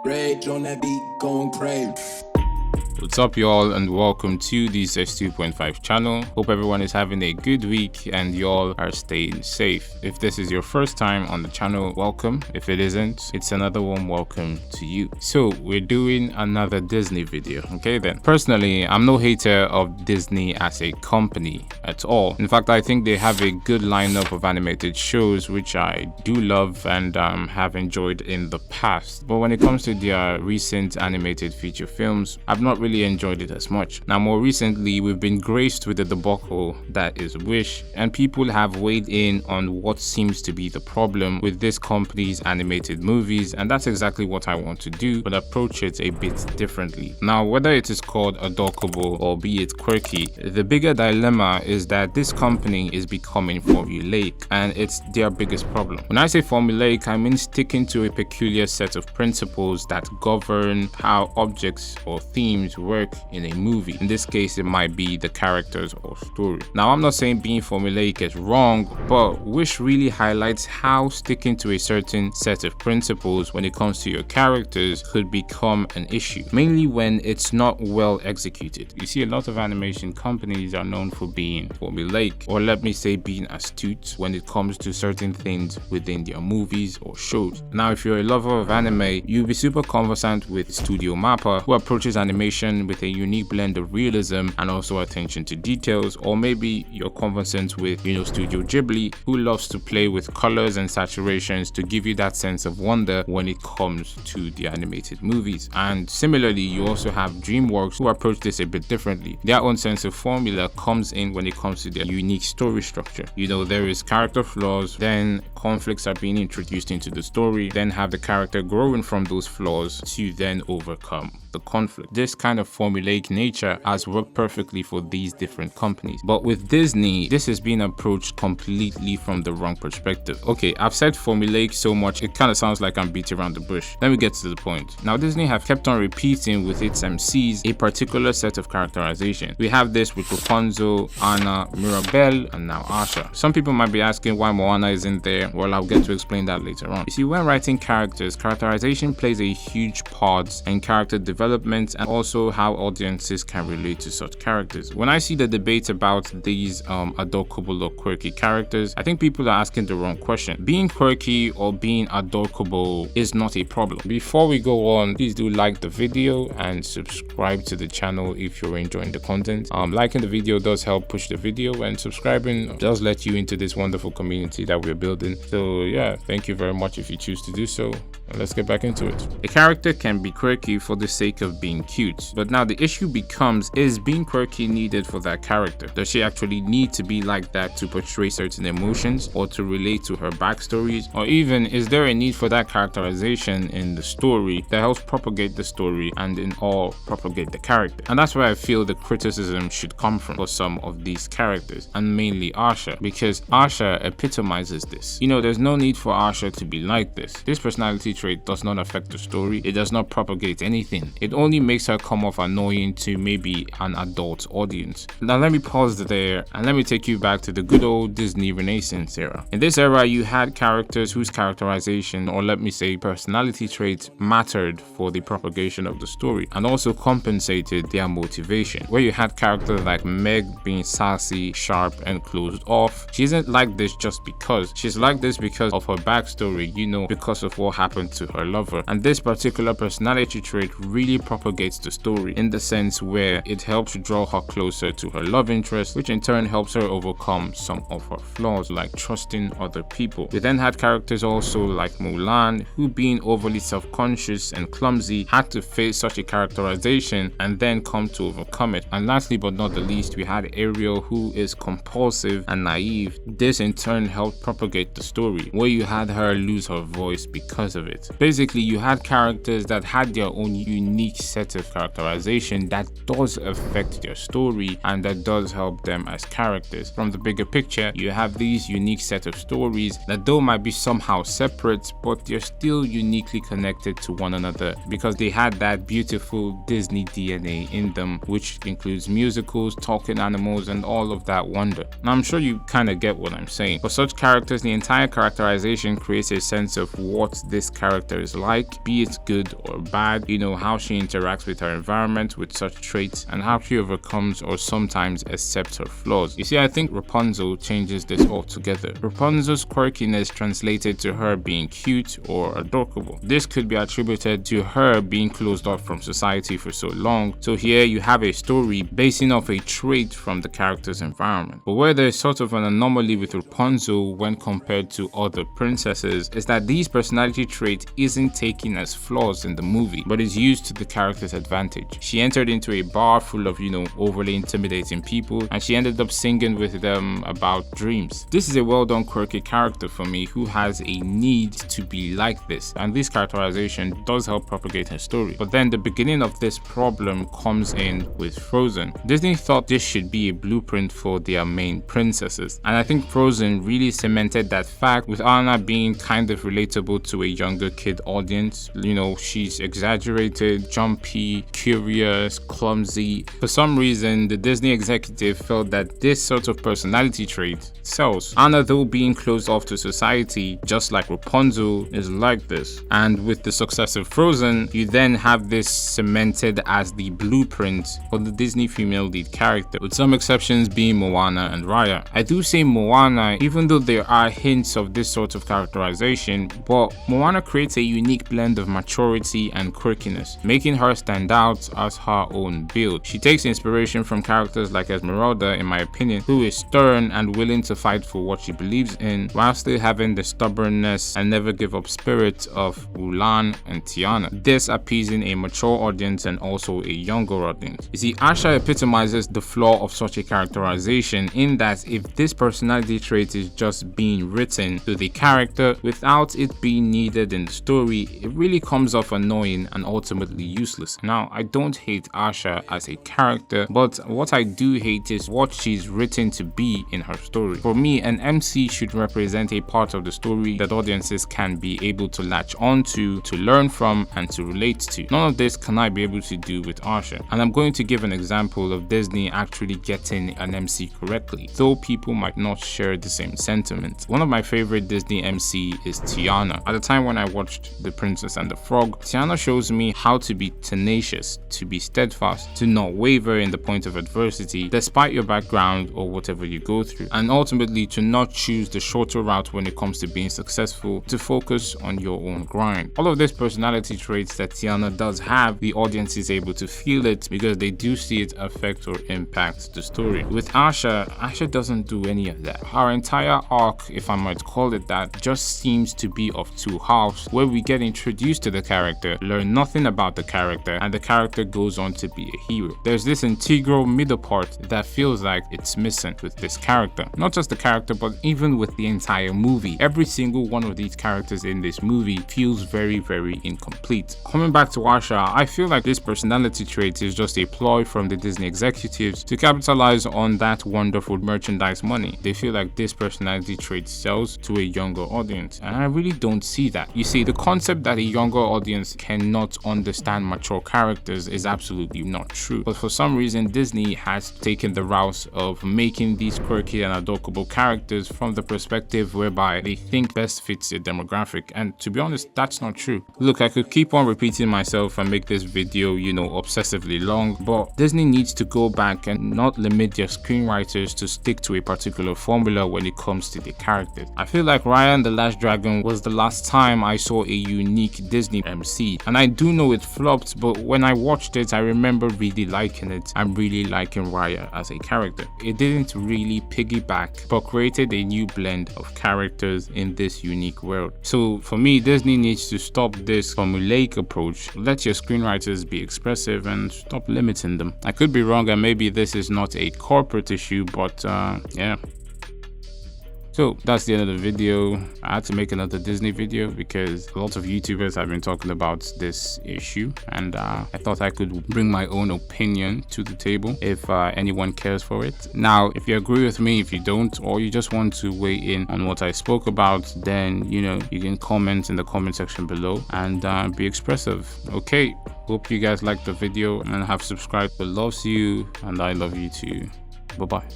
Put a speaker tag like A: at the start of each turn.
A: Rage on that beat, going crazy.
B: What's up y'all, and welcome to the S2.5 channel. Hope everyone is having a good week and y'all are staying safe. If this is your first time on the channel, welcome. If it isn't, it's another warm welcome to you. So we're doing another Disney video. Okay then. Personally, I'm no hater of Disney as a company at all. In fact, I think they have a good lineup of animated shows which I do love and have enjoyed in the past. But when it comes to their recent animated feature films, I've not really enjoyed it as much. Now, more recently, we've been graced with the debacle that is Wish, and people have weighed in on what seems to be the problem with this company's animated movies, and that's exactly what I want to do, but approach it a bit differently. Now, whether it is called Adorkable or be it Quirky, the bigger dilemma is that this company is becoming formulaic, and it's their biggest problem. When I say formulaic, I mean sticking to a peculiar set of principles that govern how objects or themes work in a movie. In this case, it might be the characters or story. Now, I'm not saying being formulaic is wrong, but Wish really highlights how sticking to a certain set of principles when it comes to your characters could become an issue, mainly when it's not well executed. You see, a lot of animation companies are known for being formulaic, or let me say being astute when it comes to certain things within their movies or shows. Now, if you're a lover of anime, you'll be super conversant with Studio Mappa, who approaches animation with a unique blend of realism and also attention to details, or maybe you're conversant with Studio Ghibli, who loves to play with colors and saturations to give you that sense of wonder when it comes to the animated movies. And similarly, you also have DreamWorks, who approach this a bit differently. Their own sense of formula comes in when it comes to their unique story structure. There is character flaws, then conflicts are being introduced into the story, then have the character growing from those flaws to then overcome the conflict. This kind of formulaic nature has worked perfectly for these different companies. But with Disney, this has been approached completely from the wrong perspective. Okay, I've said formulaic so much, it kind of sounds like I'm beating around the bush. Let me get to the point. Now, Disney have kept on repeating with its MCs a particular set of characterization. We have this with Rapunzel, Anna, Mirabelle, and now Asha. Some people might be asking why Moana isn't there. Well, I'll get to explain that later on. You see, when writing characters, characterization plays a huge part in character development and also how audiences can relate to such characters. When I see the debate about these adorkable or quirky characters, I think people are asking the wrong question. Being quirky or being adorkable is not a problem. Before we go on, please do like the video and subscribe to the channel if you're enjoying the content. Liking the video does help push the video, and subscribing does let you into this wonderful community that we're building. So yeah, thank you very much if you choose to do so. Let's get back into it. A character can be quirky for the sake of being cute, but now the issue becomes, is being quirky needed for that character? Does she actually need to be like that to portray certain emotions or to relate to her backstories? Or even, is there a need for that characterization in the story that helps propagate the story and in all propagate the character? And that's where I feel the criticism should come from for some of these characters, and mainly Asha, because Asha epitomizes this. There's no need for Asha to be like this. This personality trait does not affect the story. It does not propagate anything. It only makes her come off annoying to maybe an adult audience. Now let me pause there and let me take you back to the good old Disney Renaissance era. In this era, you had characters whose characterization, or let me say personality traits, mattered for the propagation of the story and also compensated their motivation. Where you had characters like Meg being sassy, sharp, and closed off. She isn't like this just because. She's like this because of her backstory, because of what happened to her lover. And this particular personality trait really propagates the story in the sense where it helps draw her closer to her love interest, which in turn helps her overcome some of her flaws, like trusting other people. We then had characters also like Mulan, who being overly self-conscious and clumsy had to face such a characterization and then come to overcome it. And lastly but not the least, we had Ariel, who is compulsive and naive. This in turn helped propagate the story, where you had her lose her voice because of it. Basically, you had characters that had their own unique set of characterization that does affect their story and that does help them as characters. From the bigger picture, you have these unique set of stories that though might be somehow separate, but they're still uniquely connected to one another because they had that beautiful Disney DNA in them, which includes musicals, talking animals, and all of that wonder. Now, I'm sure you kind of get what I'm saying. For such characters, the entire characterization creates a sense of what this character is like, be it good or bad, how she interacts with her environment with such traits, and how she overcomes or sometimes accepts her flaws. You see, I think Rapunzel changes this altogether. Rapunzel's quirkiness translated to her being cute or adorkable. This could be attributed to her being closed off from society for so long, so here you have a story basing off a trait from the character's environment. But where there is sort of an anomaly with Rapunzel when compared to other princesses is that these personality traits isn't taken as flaws in the movie, but is used to the character's advantage. She entered into a bar full of, overly intimidating people, and she ended up singing with them about dreams. This is a well done quirky character for me who has a need to be like this, and this characterization does help propagate her story. But then the beginning of this problem comes in with Frozen. Disney thought this should be a blueprint for their main princesses, and I think Frozen really cemented that fact with Anna being kind of relatable to a younger kid audience. She's exaggerated, jumpy, curious, clumsy. For some reason, the Disney executive felt that this sort of personality trait sells. Anna, though being closed off to society, just like Rapunzel, is like this. And with the success of Frozen, you then have this cemented as the blueprint for the Disney female lead character, with some exceptions being Moana and Raya. I do say Moana, even though there are hints of this sort of characterization, but Moana creates a unique blend of maturity and quirkiness, making her stand out as her own build. She takes inspiration from characters like Esmeralda, in my opinion, who is stern and willing to fight for what she believes in, while still having the stubbornness and never give up spirit of Mulan and Tiana. This appeasing a mature audience and also a younger audience. You see, Asha epitomizes the flaw of such a characterization in that if this personality trait is just being written to the character without it being needed in the story, it really comes off annoying and ultimately useless. Now, I don't hate Asha as a character, but what I do hate is what she's written to be in her story. For me, an MC should represent a part of the story that audiences can be able to latch onto, to learn from, and to relate to. None of this can I be able to do with Asha. And I'm going to give an example of Disney actually getting an MC correctly, though people might not share the same sentiment. One of my favorite Disney MC is Tiana. At the time when I watched The Princess and the Frog, Tiana shows me how to be tenacious, to be steadfast, to not waver in the point of adversity despite your background or whatever you go through, and ultimately to not choose the shorter route when it comes to being successful, to focus on your own grind. All of these personality traits that Tiana does have, the audience is able to feel it because they do see it affect or impact the story. With Asha doesn't do any of that. Our entire arc, if I might call it that, just seems to be of two halves, where we get introduced to the character, learn nothing about the character, and the character goes on to be a hero. There's this integral middle part that feels like it's missing with this character. Not just the character, but even with the entire movie. Every single one of these characters in this movie feels very, very incomplete. Coming back to Asha, I feel like this personality trait is just a ploy from the Disney executives to capitalize on that wonderful merchandise money. They feel like this personality trait sells to a younger audience, and I really don't see that. You see, the concept that a younger audience cannot understand mature characters is absolutely not true, but for some reason Disney has taken the route of making these quirky and adorkable characters from the perspective whereby they think best fits their demographic, and to be honest, that's not true. Look, I could keep on repeating myself and make this video, obsessively long, but Disney needs to go back and not limit their screenwriters to stick to a particular formula when it comes to the characters. I feel like Raya and the Last Dragon was the last time I saw a unique Disney MC, and I do know it flopped, but when I watched it, I remember really liking it and really liking Raya as a character. It didn't really piggyback, but created a new blend of characters in this unique world. So for me, Disney needs to stop this formulaic approach. Let your screenwriters be expressive and stop limiting them. I could be wrong, and maybe this is not a corporate issue, but yeah. So that's the end of the video. I had to make another Disney video because a lot of YouTubers have been talking about this issue, and I thought I could bring my own opinion to the table if anyone cares for it. Now, if you agree with me, if you don't, or you just want to weigh in on what I spoke about, then you can comment in the comment section below and be expressive. Okay, hope you guys liked the video and have subscribed. But loves you, and I love you too. Bye bye.